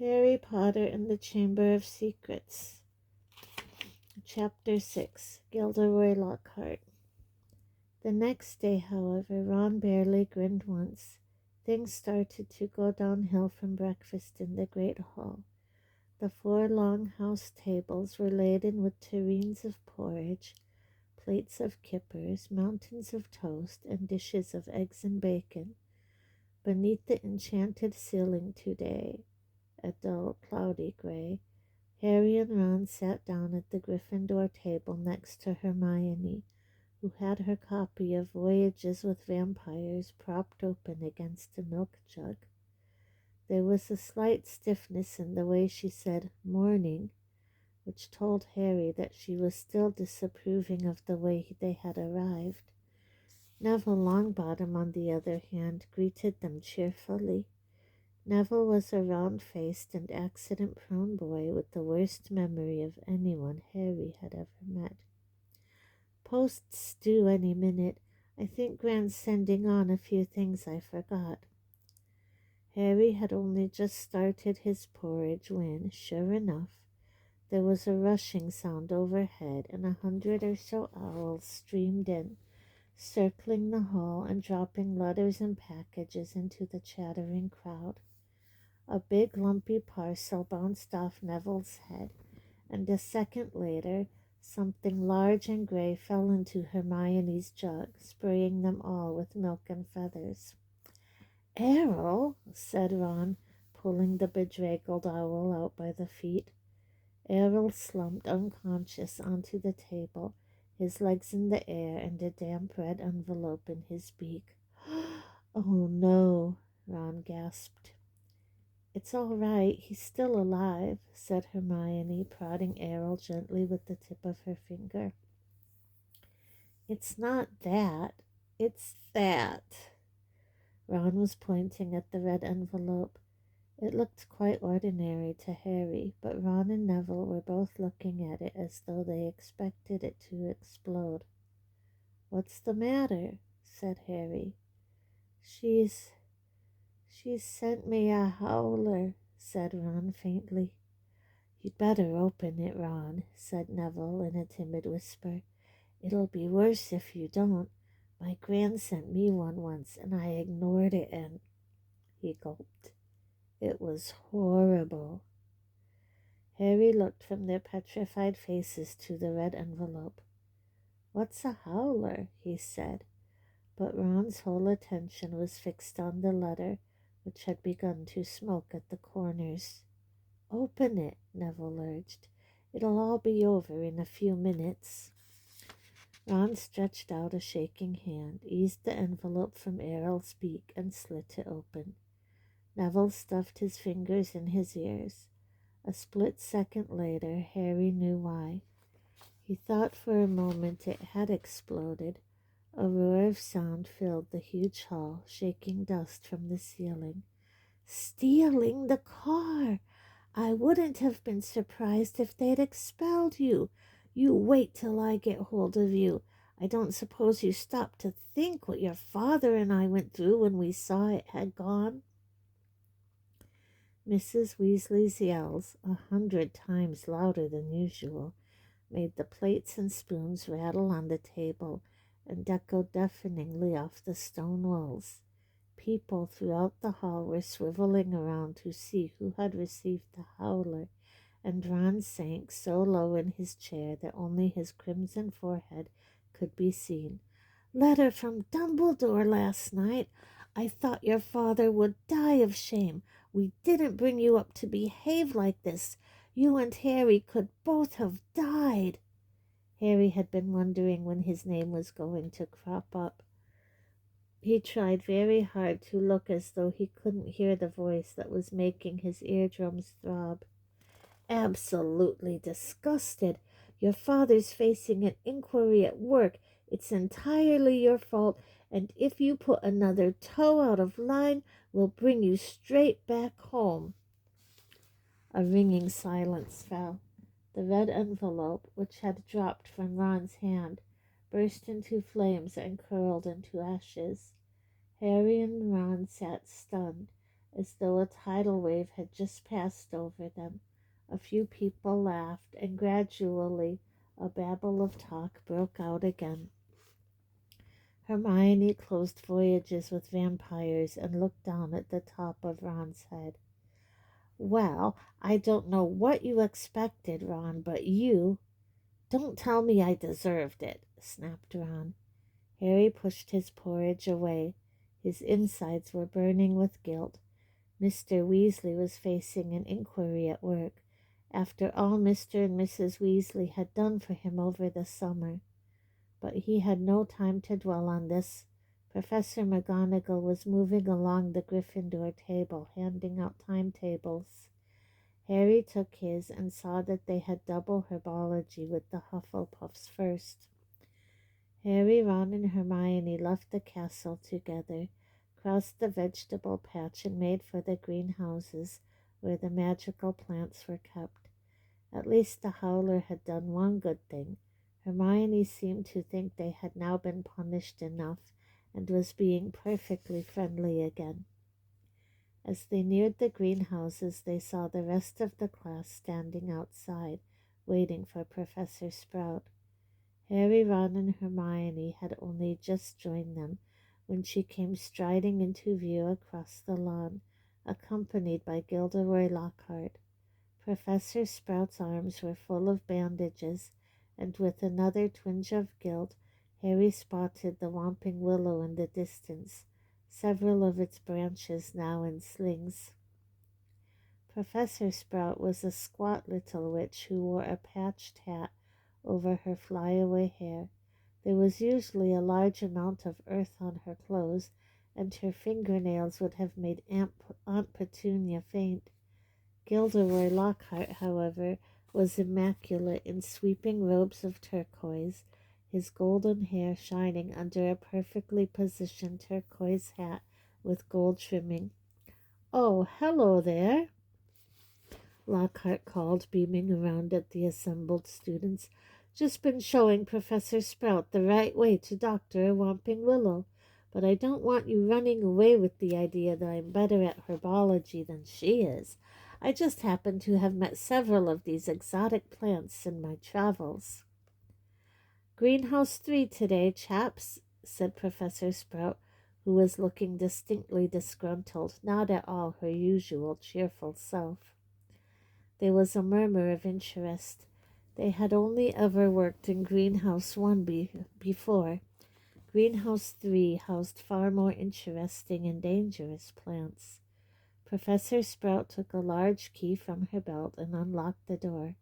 Harry Potter and the Chamber of Secrets. Chapter 6. Gilderoy Lockhart. The next day, however, Ron barely grinned once. Things started to go downhill from breakfast in the great hall. The 4 long house tables were laden with tureens of porridge, plates of kippers, mountains of toast, and dishes of eggs and bacon. Beneath the enchanted ceiling today, a dull, cloudy gray, Harry and Ron sat down at the Gryffindor table next to Hermione, who had her copy of Voyages with Vampires propped open against a milk jug. There was a slight stiffness in the way she said "morning," which told Harry that she was still disapproving of the way they had arrived. Neville Longbottom, on the other hand, greeted them cheerfully. Neville was a round-faced and accident-prone boy with the worst memory of anyone Harry had ever met. "Post's due any minute. I think Grant's sending on a few things I forgot." Harry had only just started his porridge when, sure enough, there was a rushing sound overhead, and 100 or so owls streamed in, circling the hall and dropping letters and packages into the chattering crowd. A big lumpy parcel bounced off Neville's head, and a second later something large and gray fell into Hermione's jug, spraying them all with milk and feathers. "Errol," said Ron, pulling the bedraggled owl out by the feet. Errol slumped unconscious onto the table, his legs in the air and a damp red envelope in his beak. "Oh no," Ron gasped. "It's all right, he's still alive," said Hermione, prodding Errol gently with the tip of her finger. "It's not that, it's that." Ron was pointing at the red envelope. It looked quite ordinary to Harry, but Ron and Neville were both looking at it as though they expected it to explode. "What's the matter?" said Harry. She's sent me a howler," said Ron faintly. "You'd better open it, Ron," said Neville in a timid whisper. "It'll be worse if you don't. My gran sent me one once, and I ignored it, and—" He gulped. "It was horrible." Harry looked from their petrified faces to the red envelope. "What's a howler?" he said, but Ron's whole attention was fixed on the letter, which had begun to smoke at the corners. "Open it," Neville urged. "It'll all be over in a few minutes." Ron stretched out a shaking hand, eased the envelope from Errol's beak, and slit it open. Neville stuffed his fingers in his ears. A split second later, Harry knew why. He thought for a moment it had exploded. A roar of sound filled the huge hall, shaking dust from the ceiling. "Stealing the car! I wouldn't have been surprised if they'd expelled you. You wait till I get hold of you. I don't suppose you stopped to think what your father and I went through when we saw it had gone." Mrs. Weasley's yells, 100 times louder than usual, made the plates and spoons rattle on the table and echoed deafeningly off the stone walls. People throughout the hall were swiveling around to see who had received the howler, and Ron sank so low in his chair that only his crimson forehead could be seen. "Letter from Dumbledore last night. I thought your father would die of shame. We didn't bring you up to behave like this. You and Harry could both have died." Harry had been wondering when his name was going to crop up. He tried very hard to look as though he couldn't hear the voice that was making his eardrums throb. "Absolutely disgusted. Your father's facing an inquiry at work. It's entirely your fault, and if you put another toe out of line, we'll bring you straight back home." A ringing silence fell. The red envelope, which had dropped from Ron's hand, burst into flames and curled into ashes. Harry and Ron sat stunned, as though a tidal wave had just passed over them. A few people laughed, and gradually a babble of talk broke out again. Hermione closed voyages with vampires and looked down at the top of Ron's head. "Well, I don't know what you expected, Ron, but you—" "Don't tell me I deserved it," snapped Ron. Harry pushed his porridge away. His insides were burning with guilt. Mr. Weasley was facing an inquiry at work, after all Mr. and Mrs. Weasley had done for him over the summer. But he had no time to dwell on this. Professor McGonagall was moving along the Gryffindor table, handing out timetables. Harry took his and saw that they had double herbology with the Hufflepuffs first. Harry, Ron, and Hermione left the castle together, crossed the vegetable patch, and made for the greenhouses where the magical plants were kept. At least the Howler had done one good thing. Hermione seemed to think they had now been punished enough and was being perfectly friendly again. As they neared the greenhouses, they saw the rest of the class standing outside, waiting for Professor Sprout. Harry, Ron, and Hermione had only just joined them when she came striding into view across the lawn, accompanied by Gilderoy Lockhart. Professor Sprout's arms were full of bandages, and with another twinge of guilt, Harry spotted the whomping willow in the distance, several of its branches now in slings. Professor Sprout was a squat little witch who wore a patched hat over her flyaway hair. There was usually a large amount of earth on her clothes, and her fingernails would have made Aunt Petunia faint. Gilderoy Lockhart, however, was immaculate in sweeping robes of turquoise, his golden hair shining under a perfectly positioned turquoise hat with gold trimming. "Oh, hello there," Lockhart called, beaming around at the assembled students. "Just been showing Professor Sprout the right way to doctor a whomping willow, but I don't want you running away with the idea that I'm better at herbology than she is. I just happen to have met several of these exotic plants in my travels." "Greenhouse 3 today, chaps," said Professor Sprout, who was looking distinctly disgruntled, not at all her usual cheerful self. There was a murmur of interest. They had only ever worked in Greenhouse 1 before. Greenhouse 3 housed far more interesting and dangerous plants. Professor Sprout took a large key from her belt and unlocked the door.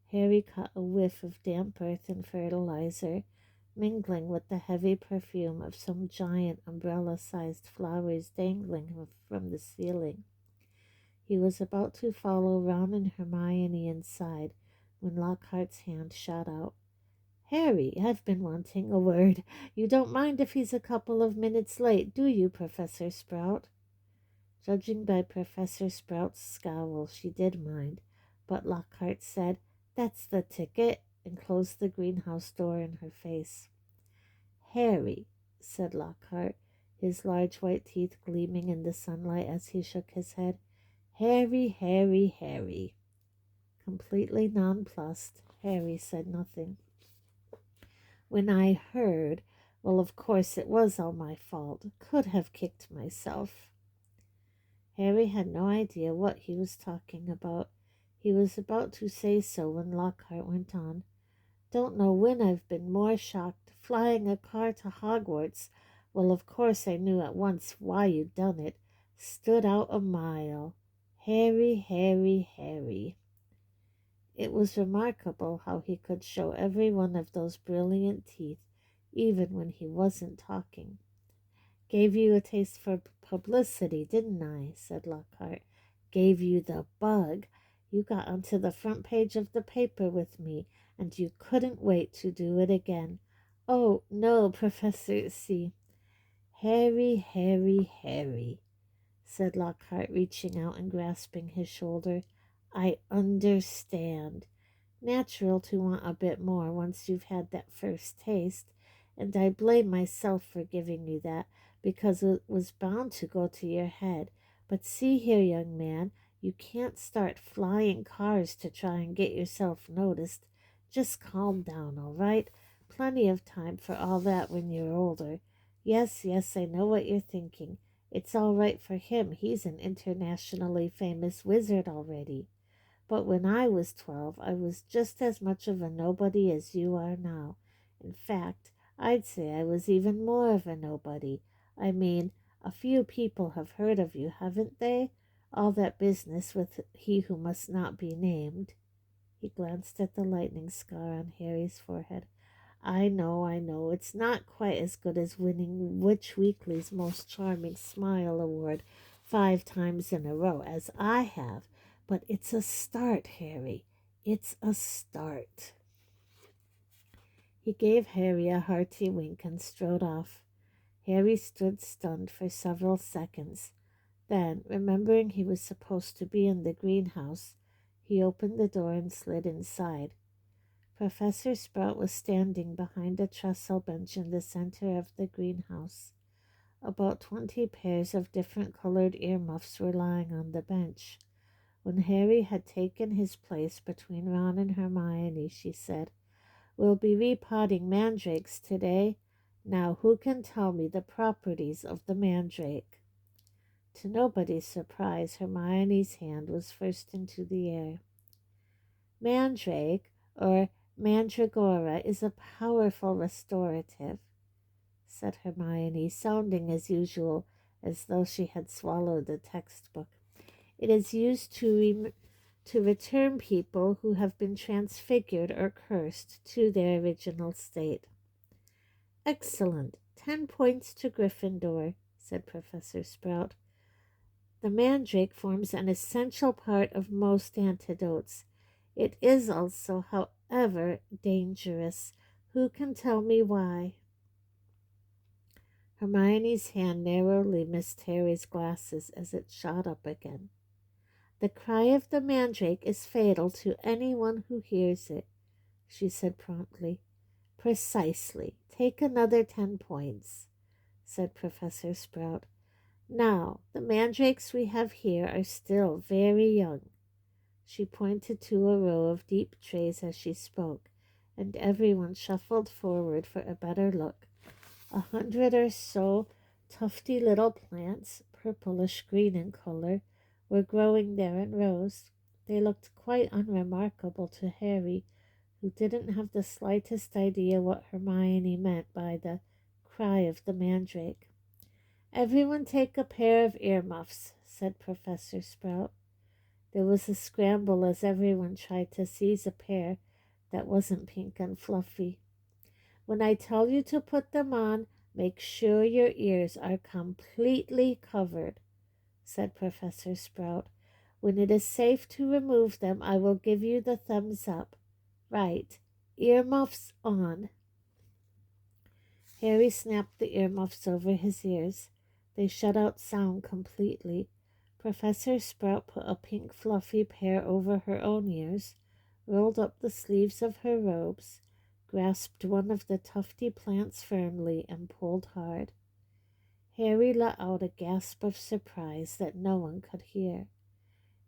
Harry caught a whiff of damp earth and fertilizer, mingling with the heavy perfume of some giant umbrella-sized flowers dangling from the ceiling. He was about to follow Ron and Hermione inside when Lockhart's hand shot out. "Harry, I've been wanting a word. You don't mind if he's a couple of minutes late, do you, Professor Sprout?" Judging by Professor Sprout's scowl, she did mind, but Lockhart said, "That's the ticket," and closed the greenhouse door in her face. "Harry," said Lockhart, his large white teeth gleaming in the sunlight as he shook his head. "Harry, Harry, Harry." Completely nonplussed, Harry said nothing. "When I heard, well, of course it was all my fault. Could have kicked myself." Harry had no idea what he was talking about. He was about to say so when Lockhart went on. "Don't know when I've been more shocked. Flying a car to Hogwarts. Well, of course I knew at once why you'd done it. Stood out a mile. Harry, Harry, Harry." It was remarkable how he could show every one of those brilliant teeth, even when he wasn't talking. "Gave you a taste for publicity, didn't I?" said Lockhart. "Gave you the bug. You got onto the front page of the paper with me, and you couldn't wait to do it again." "Oh, no, Professor C." "Harry, Harry, Harry," said Lockhart, reaching out and grasping his shoulder. "I understand. Natural to want a bit more once you've had that first taste, and I blame myself for giving you that, because it was bound to go to your head, But see here, young man, you can't start flying cars to try and get yourself noticed. Just calm down, all right? Plenty of time for all that when you're older. Yes, yes, I know what you're thinking. It's all right for him. He's an internationally famous wizard already. But when I was 12, I was just as much of a nobody as you are now. In fact, I'd say I was even more of a nobody. I mean, a few people have heard of you, haven't they? All that business with he who must not be named. He glanced at the lightning scar on Harry's forehead. I know. It's not quite as good as winning Witch Weekly's Most Charming Smile award 5 times in a row, as I have. But it's a start, Harry. It's a start. He gave Harry a hearty wink and strode off. Harry stood stunned for several seconds. Then, remembering he was supposed to be in the greenhouse, he opened the door and slid inside. Professor Sprout was standing behind a trestle bench in the center of the greenhouse. About 20 pairs of different colored earmuffs were lying on the bench. When Harry had taken his place between Ron and Hermione, she said, "We'll be repotting mandrakes today. Now, who can tell me the properties of the mandrake?" To nobody's surprise, Hermione's hand was first into the air. Mandrake, or mandragora, is a powerful restorative, said Hermione, sounding as usual, as though she had swallowed the textbook. It is used to return people who have been transfigured or cursed to their original state. Excellent. 10 points to Gryffindor, said Professor Sprout. The mandrake forms an essential part of most antidotes. It is also, however, dangerous. Who can tell me why? Hermione's hand narrowly missed Harry's glasses as it shot up again. The cry of the mandrake is fatal to anyone who hears it, she said promptly. Precisely. Take another 10 points, said Professor Sprout. Now, the mandrakes we have here are still very young. She pointed to a row of deep trays as she spoke, and everyone shuffled forward for a better look. 100 or so tufty little plants, purplish green in color, were growing there in rows. They looked quite unremarkable to Harry, who didn't have the slightest idea what Hermione meant by the cry of the mandrake. Everyone take a pair of earmuffs, said Professor Sprout. There was a scramble as everyone tried to seize a pair that wasn't pink and fluffy. When I tell you to put them on, make sure your ears are completely covered, said Professor Sprout. When it is safe to remove them, I will give you the thumbs up. Right, earmuffs on. Harry snapped the earmuffs over his ears. They shut out sound completely. Professor Sprout put a pink fluffy pair over her own ears, rolled up the sleeves of her robes, grasped one of the tufty plants firmly, and pulled hard. Harry let out a gasp of surprise that no one could hear.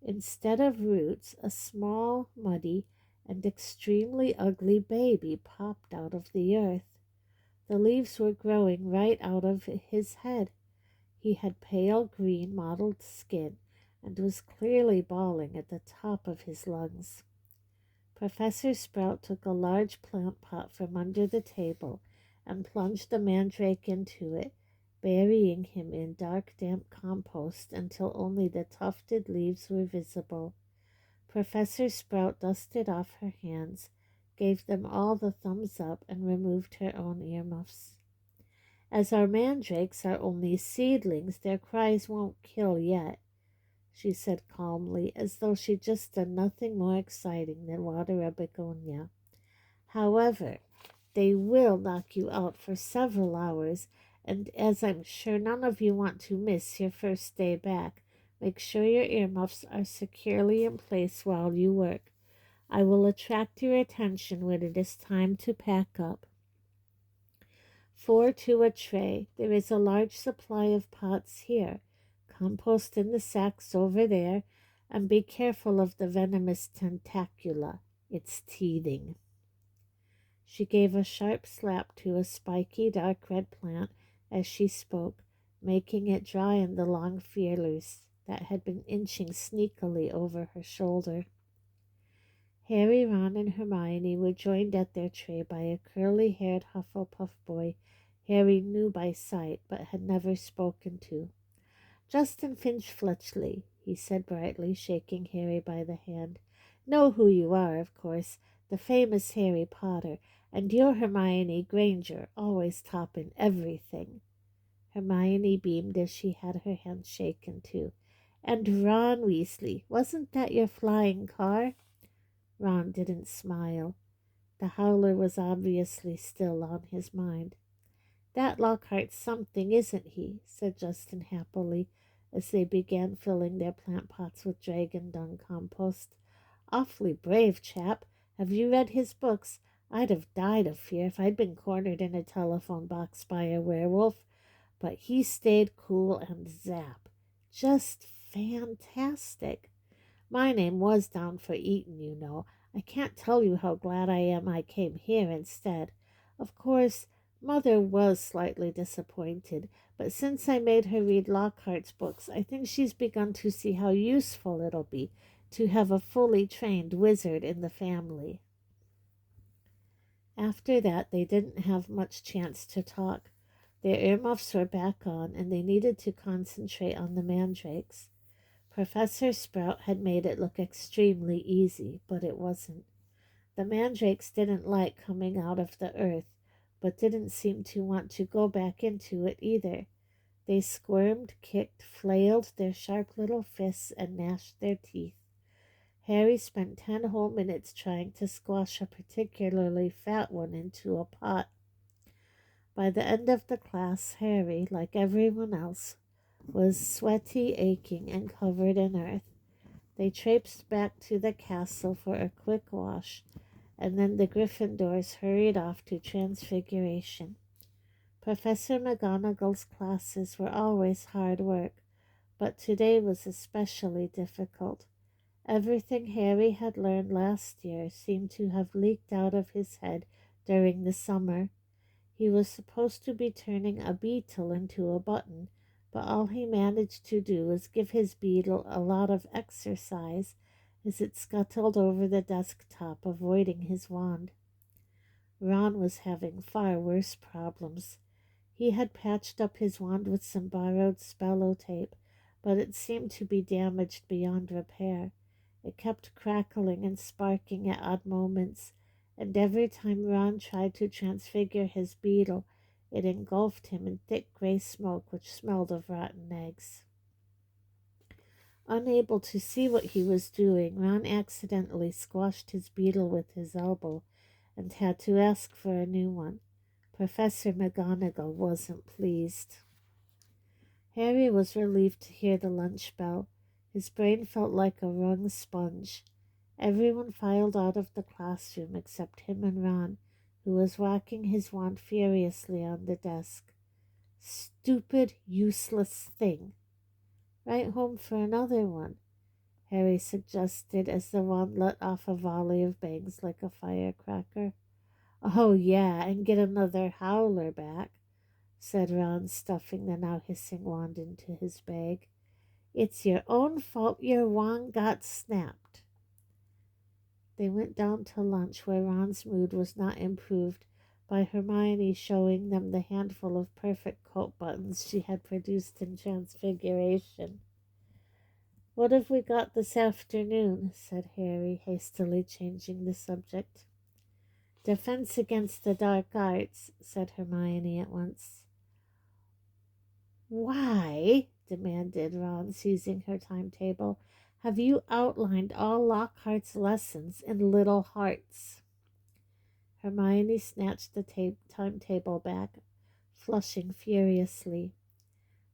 Instead of roots, a small, muddy, and extremely ugly baby popped out of the earth. The leaves were growing right out of his head. He had pale green mottled skin and was clearly bawling at the top of his lungs. Professor Sprout took a large plant pot from under the table and plunged the mandrake into it, burying him in dark, damp compost until only the tufted leaves were visible. Professor Sprout dusted off her hands, gave them all the thumbs up, and removed her own earmuffs. As our mandrakes are only seedlings, their cries won't kill yet, she said calmly, as though she'd just done nothing more exciting than water a begonia. However, they will knock you out for several hours, and as I'm sure none of you want to miss your first day back, make sure your earmuffs are securely in place while you work. I will attract your attention when it is time to pack up. 4 to a tray. There is a large supply of pots here. compost in the sacks over there, and be careful of the venomous tentacula. It's teething. She gave a sharp slap to a spiky dark red plant as she spoke, making it dry in the long feelers that had been inching sneakily over her shoulder. Harry, Ron, and Hermione were joined at their tray by a curly-haired Hufflepuff boy Harry knew by sight but had never spoken to. "Justin Finch-Fletchley," he said brightly, shaking Harry by the hand. "Know who you are, of course, the famous Harry Potter, and you're Hermione Granger, always topping everything." Hermione beamed as she had her hand shaken too. "And Ron Weasley, wasn't that your flying car?" Ron didn't smile. The howler was obviously still on his mind. "That Lockhart's something, isn't he?" said Justin happily, as they began filling their plant pots with dragon dung compost. "Awfully brave chap. Have you read his books? I'd have died of fear if I'd been cornered in a telephone box by a werewolf. But he stayed cool and zap. Just fantastic. My name was down for Eton, you know. I can't tell you how glad I am I came here instead. Of course, Mother was slightly disappointed, but since I made her read Lockhart's books, I think she's begun to see how useful it'll be to have a fully trained wizard in the family." After that, they didn't have much chance to talk. Their earmuffs were back on, and they needed to concentrate on the mandrakes. Professor Sprout had made it look extremely easy, but it wasn't. The mandrakes didn't like coming out of the earth, but didn't seem to want to go back into it either. They squirmed, kicked, flailed their sharp little fists, and gnashed their teeth. Harry spent 10 whole minutes trying to squash a particularly fat one into a pot. By the end of the class, Harry, like everyone else, was sweaty, aching, and covered in earth. They traipsed back to the castle for a quick wash, and then the Gryffindors hurried off to Transfiguration. Professor McGonagall's classes were always hard work, but today was especially difficult. Everything Harry had learned last year seemed to have leaked out of his head during the summer. He was supposed to be turning a beetle into a button, but all he managed to do was give his beetle a lot of exercise as it scuttled over the desktop, avoiding his wand. Ron was having far worse problems. He had patched up his wand with some borrowed spello tape, but it seemed to be damaged beyond repair. It kept crackling and sparking at odd moments, and every time Ron tried to transfigure his beetle, it engulfed him in thick gray smoke which smelled of rotten eggs. Unable to see what he was doing, Ron accidentally squashed his beetle with his elbow and had to ask for a new one. Professor McGonagall wasn't pleased. Harry was relieved to hear the lunch bell. His brain felt like a wrung sponge. Everyone filed out of the classroom except him and Ron, who was whacking his wand furiously on the desk. "Stupid, useless thing. Write home for another one," Harry suggested as the wand let off a volley of bangs like a firecracker. "Oh, yeah, and get another howler back," said Ron, stuffing the now hissing wand into his bag. "It's your own fault your wand got snapped." They went down to lunch, where Ron's mood was not improved by Hermione showing them the handful of perfect coat buttons she had produced in Transfiguration. "What have we got this afternoon?" said Harry, hastily changing the subject. "Defense against the dark arts," said Hermione at once. "Why," demanded Ron, seizing her timetable, "have you outlined all Lockhart's lessons in little hearts?" Hermione snatched the timetable back, flushing furiously.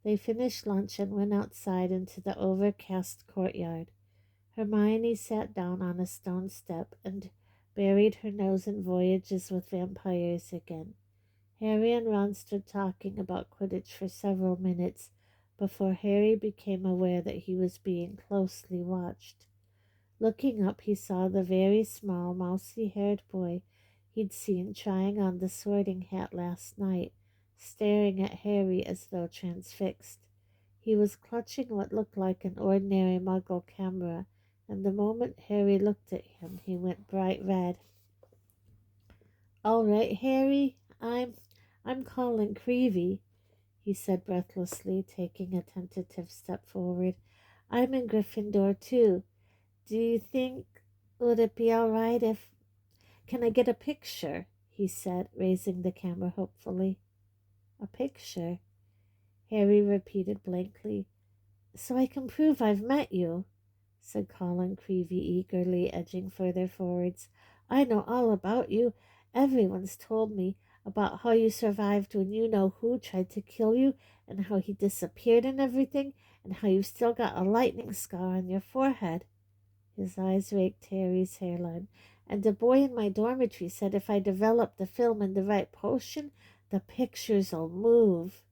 They finished lunch and went outside into the overcast courtyard. Hermione sat down on a stone step and buried her nose in Voyages with Vampires again. Harry and Ron stood talking about Quidditch for several minutes, before Harry became aware that he was being closely watched. Looking up, he saw the very small, mousy-haired boy he'd seen trying on the sorting hat last night, staring at Harry as though transfixed. He was clutching what looked like an ordinary Muggle camera, and the moment Harry looked at him, he went bright red. "All right, Harry, I'm Colin Creevy," he said breathlessly, taking a tentative step forward. "I'm in Gryffindor, too. Do you think would it be all right if can I get a picture?" he said, raising the camera hopefully. "A picture?" Harry repeated blankly. "So I can prove I've met you," said Colin Creevy eagerly, edging further forwards. "I know all about you. Everyone's told me about how you survived when you-know-who tried to kill you, and how he disappeared and everything, and how you've still got a lightning scar on your forehead." His eyes raked Harry's hairline. "And a boy in my dormitory said if I develop the film in the right potion, the pictures'll move."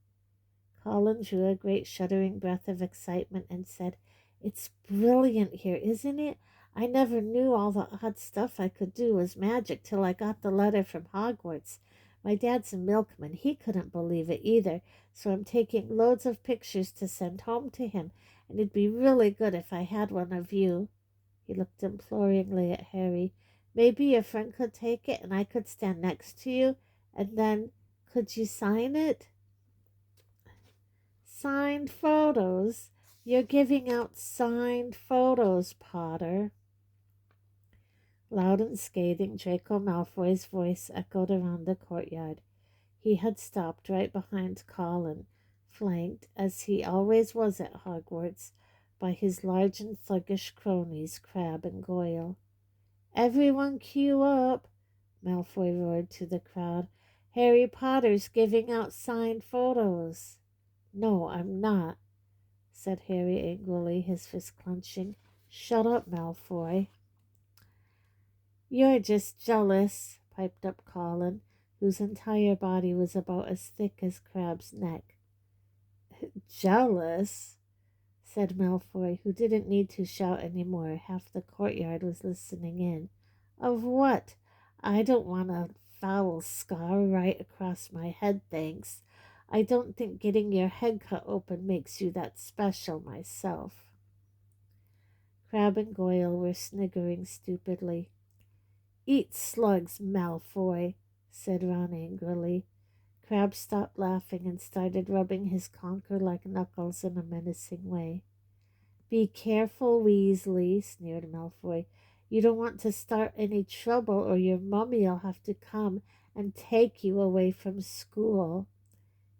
Colin drew a great shuddering breath of excitement and said, "It's brilliant here, isn't it? I never knew all the odd stuff I could do was magic till I got the letter from Hogwarts. My dad's a milkman. He couldn't believe it either, so I'm taking loads of pictures to send home to him, and it'd be really good if I had one of you." He looked imploringly at Harry. "Maybe your friend could take it and I could stand next to you, and then could you sign it?" "Signed photos? You're giving out signed photos, Potter." Loud and scathing, Draco Malfoy's voice echoed around the courtyard. He had stopped right behind Colin, flanked, as he always was at Hogwarts, by his large and thuggish cronies, Crabbe and Goyle. "Everyone queue up," Malfoy roared to the crowd. "Harry Potter's giving out signed photos." "No, I'm not," said Harry angrily, his fist clenching. "Shut up, Malfoy." "You're just jealous," piped up Colin, whose entire body was about as thick as Crabbe's neck. "Jealous?" said Malfoy, who didn't need to shout any more. Half the courtyard was listening in. "Of what? I don't want a foul scar right across my head, thanks. I don't think getting your head cut open makes you that special myself." Crabbe and Goyle were sniggering stupidly. "Eat slugs, Malfoy," said Ron angrily. Crabbe stopped laughing and started rubbing his conker-like knuckles in a menacing way. "Be careful, Weasley," sneered Malfoy. "You don't want to start any trouble, or your mummy'll have to come and take you away from school."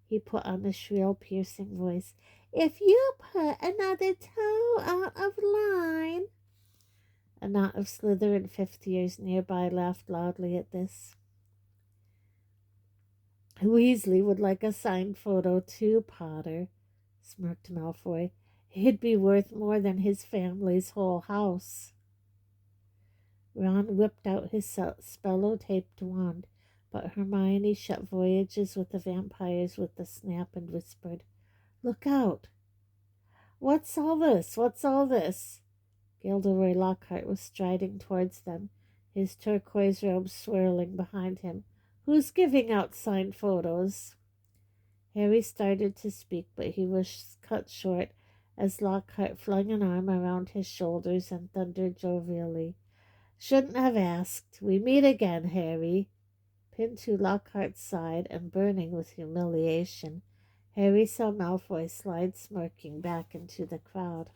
He put on a shrill, piercing voice. "If you put another toe out of line." A knot of Slytherin fifth years nearby laughed loudly at this. "Weasley would like a signed photo too, Potter," smirked Malfoy. "It'd be worth more than his family's whole house." Ron whipped out his spello-taped wand, but Hermione shut voyages with the vampires with a snap and whispered, "Look out!" "What's all this? What's all this?" Gilderoy Lockhart was striding towards them, his turquoise robe swirling behind him. "Who's giving out signed photos?" Harry started to speak, but he was cut short as Lockhart flung an arm around his shoulders and thundered jovially, "Shouldn't have asked. We meet again, Harry." Pinned to Lockhart's side and burning with humiliation, Harry saw Malfoy slide smirking back into the crowd.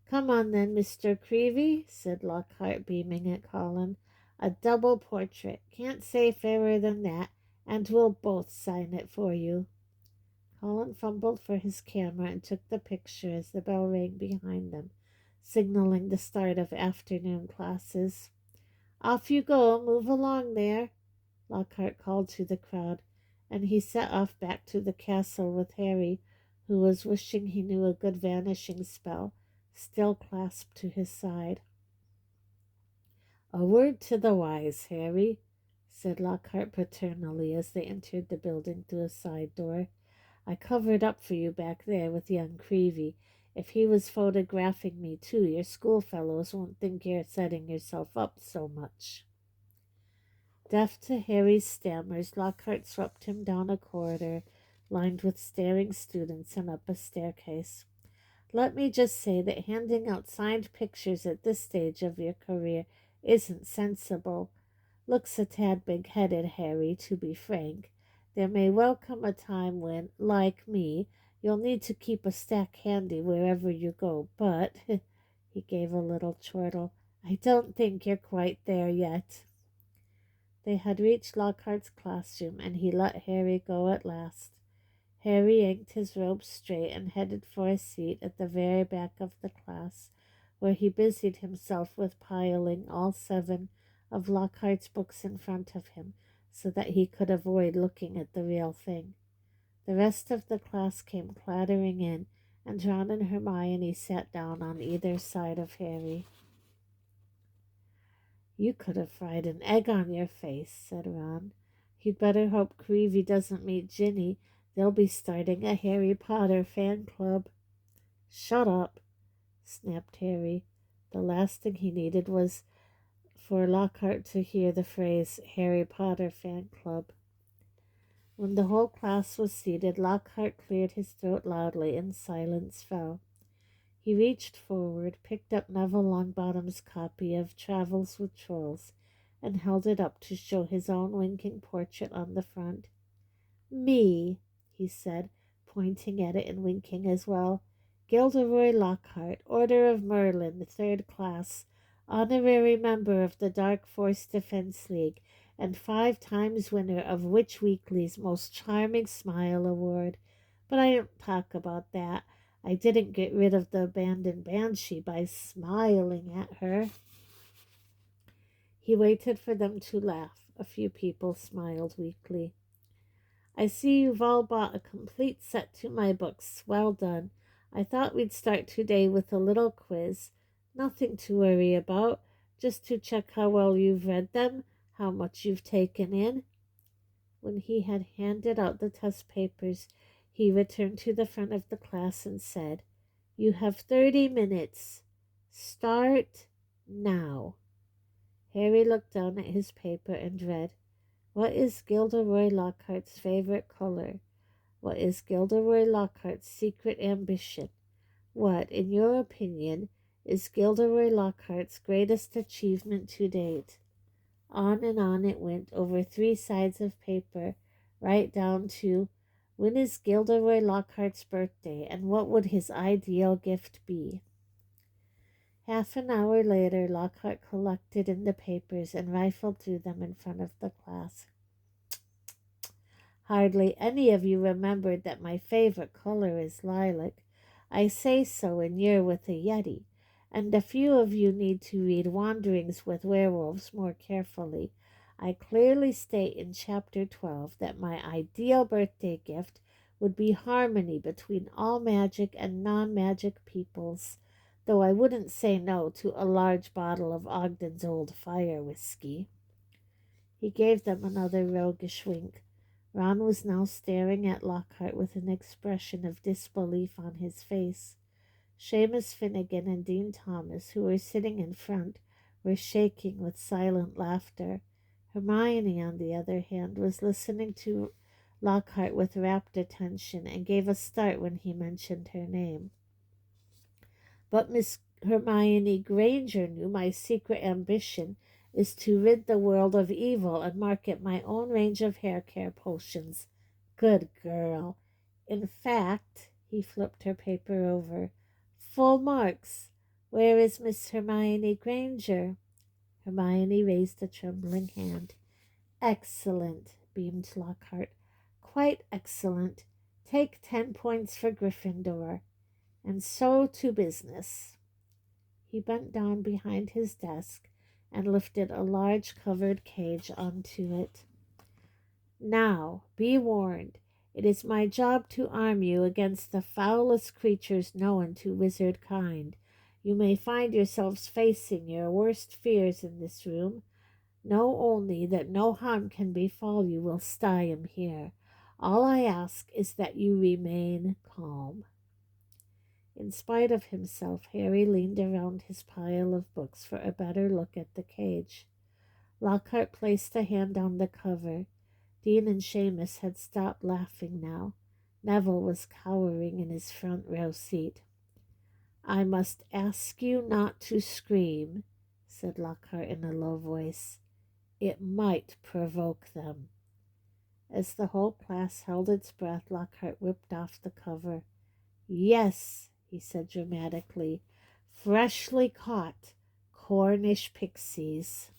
"Come on then, Mr. Creevy," said Lockhart, beaming at Colin. "A double portrait. Can't say fairer than that, and we'll both sign it for you." Colin fumbled for his camera and took the picture as the bell rang behind them, signaling the start of afternoon classes. "Off you go. Move along there," Lockhart called to the crowd, and he set off back to the castle with Harry, who was wishing he knew a good vanishing spell, still clasped to his side. "A word to the wise, Harry," said Lockhart paternally as they entered the building through a side door. I covered up for you back there with young Creevy. If he was photographing me too, your schoolfellows won't think you're setting yourself up so much. Deaf to Harry's stammers, Lockhart swept him down a corridor lined with staring students and up a staircase. Let me just say that handing out signed pictures at this stage of your career isn't sensible. Looks a tad big-headed, Harry, to be frank. There may well come a time when, like me, you'll need to keep a stack handy wherever you go, but, he gave a little chortle, I don't think you're quite there yet. They had reached Lockhart's classroom, and he let Harry go at last. Harry yanked his robe straight and headed for a seat at the very back of the class, where he busied himself with piling all 7 of Lockhart's books in front of him, so that he could avoid looking at the real thing. The rest of the class came clattering in, and Ron and Hermione sat down on either side of Harry. You could have fried an egg on your face, said Ron. You'd better hope Creevy doesn't meet Ginny. They'll be starting a Harry Potter fan club. Shut up, snapped Harry. The last thing he needed was for Lockhart to hear the phrase Harry Potter fan club. When the whole class was seated, Lockhart cleared his throat loudly and silence fell. He reached forward, picked up Neville Longbottom's copy of Travels with Trolls, and held it up to show his own winking portrait on the front. Me, he said, pointing at it and winking as well. Gilderoy Lockhart, Order of Merlin, 3rd class, honorary member of the Dark Force Defense League, and 5 times winner of Witch Weekly's Most Charming Smile Award. But I don't talk about that. I didn't get rid of the abandoned banshee by smiling at her. He waited for them to laugh. A few people smiled weakly. I see you've all bought a complete set to my books. Well done. I thought we'd start today with a little quiz. Nothing to worry about, just to check how well you've read them, how much you've taken in. When he had handed out the test papers, he returned to the front of the class and said, You have 30 minutes. Start now. Harry looked down at his paper and read, What is Gilderoy Lockhart's favorite color? What is Gilderoy Lockhart's secret ambition? What, in your opinion, is Gilderoy Lockhart's greatest achievement to date? On and on it went over 3 sides of paper, right down to, when is Gilderoy Lockhart's birthday, and what would his ideal gift be? Half an hour later, Lockhart collected in the papers and rifled through them in front of the class. Hardly any of you remembered that my favorite color is lilac. I say so, and you're with a Yeti. And a few of you need to read Wanderings with Werewolves more carefully. I clearly state in Chapter 12 that my ideal birthday gift would be harmony between all magic and non-magic peoples, though I wouldn't say no to a large bottle of Ogden's Old Fire whiskey. He gave them another roguish wink. Ron was now staring at Lockhart with an expression of disbelief on his face. Seamus Finnegan and Dean Thomas, who were sitting in front, were shaking with silent laughter. Hermione, on the other hand, was listening to Lockhart with rapt attention and gave a start when he mentioned her name. But Miss Hermione Granger knew my secret ambition is to rid the world of evil and market my own range of hair care potions. Good girl. In fact, he flipped her paper over, full marks. Where is Miss Hermione Granger? Hermione raised a trembling hand. Excellent, beamed Lockhart. Quite excellent. Take 10 points for Gryffindor. And so to business. He bent down behind his desk and lifted a large covered cage onto it. Now, be warned. It is my job to arm you against the foulest creatures known to wizard kind. You may find yourselves facing your worst fears in this room. Know only that no harm can befall you whilst I am here. All I ask is that you remain calm." In spite of himself, Harry leaned around his pile of books for a better look at the cage. Lockhart placed a hand on the cover. Dean and Seamus had stopped laughing now. Neville was cowering in his front row seat. "I must ask you not to scream," said Lockhart in a low voice. "It might provoke them." As the whole class held its breath, Lockhart whipped off the cover. "Yes," he said dramatically, "freshly caught Cornish pixies."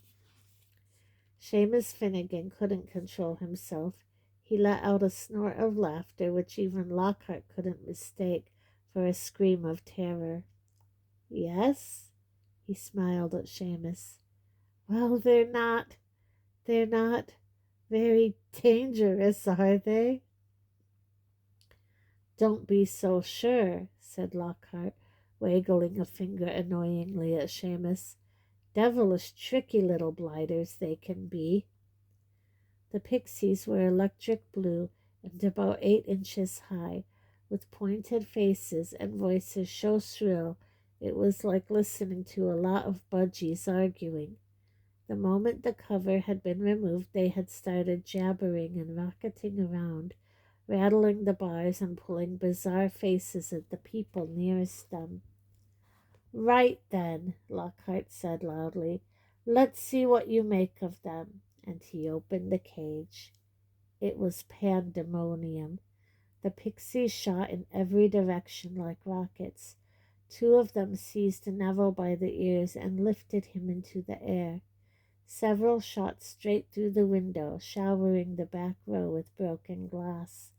Seamus Finnegan couldn't control himself. He let out a snort of laughter, which even Lockhart couldn't mistake for a scream of terror. "Yes?" He smiled at Seamus. "Well, they're not very dangerous, are they?" "Don't be so sure," said Lockhart, waggling a finger annoyingly at Seamus. "Devilish tricky little blighters they can be." The pixies were electric blue and about 8 inches high, with pointed faces and voices so shrill it was like listening to a lot of budgies arguing. The moment the cover had been removed, they had started jabbering and rocketing around, rattling the bars and pulling bizarre faces at the people nearest them. "Right then," Lockhart said loudly. "Let's see what you make of them." And he opened the cage. It was pandemonium. The pixies shot in every direction like rockets. 2 of them seized Neville by the ears and lifted him into the air. Several shot straight through the window, showering the back row with broken glass.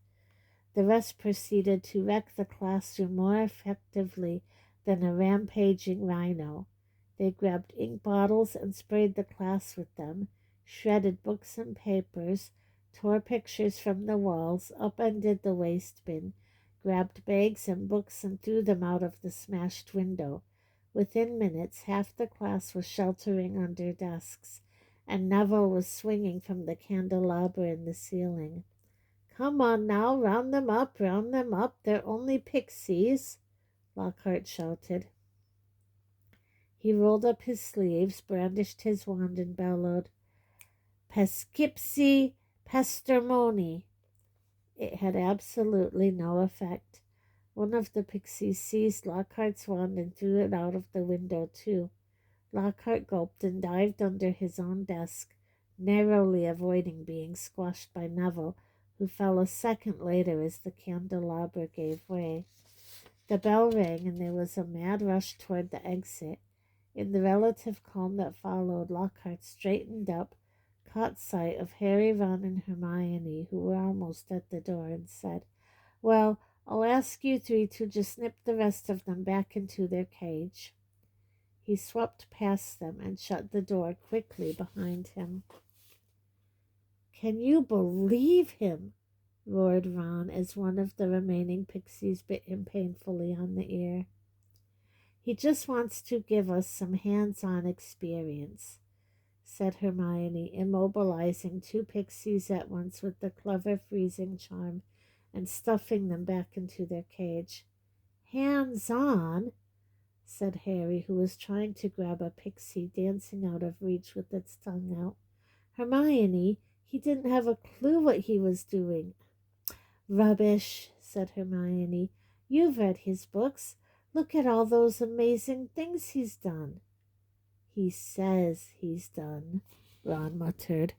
The rest proceeded to wreck the classroom more effectively than a rampaging rhino. They grabbed ink bottles and sprayed the class with them, shredded books and papers, tore pictures from the walls, upended the waste bin, grabbed bags and books and threw them out of the smashed window. Within minutes, half the class was sheltering under desks, and Neville was swinging from the candelabra in the ceiling. "Come on now, round them up, round them up. They're only pixies," Lockhart shouted. He rolled up his sleeves, brandished his wand, and bellowed, "Pescipsi pestermoni." It had absolutely no effect. One of the pixies seized Lockhart's wand and threw it out of the window, too. Lockhart gulped and dived under his own desk, narrowly avoiding being squashed by Neville, who fell a second later as the candelabra gave way. The bell rang, and there was a mad rush toward the exit. In the relative calm that followed, Lockhart straightened up, caught sight of Harry, Ron, and Hermione, who were almost at the door, and said, "Well, I'll ask you 3 to just nip the rest of them back into their cage." He swept past them and shut the door quickly behind him. "Can you believe him?" roared Ron as one of the remaining pixies bit him painfully on the ear. "He just wants to give us some hands-on experience," said Hermione, immobilizing 2 pixies at once with the clever freezing charm and stuffing them back into their cage. "Hands-on?" said Harry, who was trying to grab a pixie dancing out of reach with its tongue out. "Hermione, he didn't have a clue what he was doing." "Rubbish," said Hermione. "You've read his books. Look at all those amazing things he's done." "He says he's done," Ron muttered.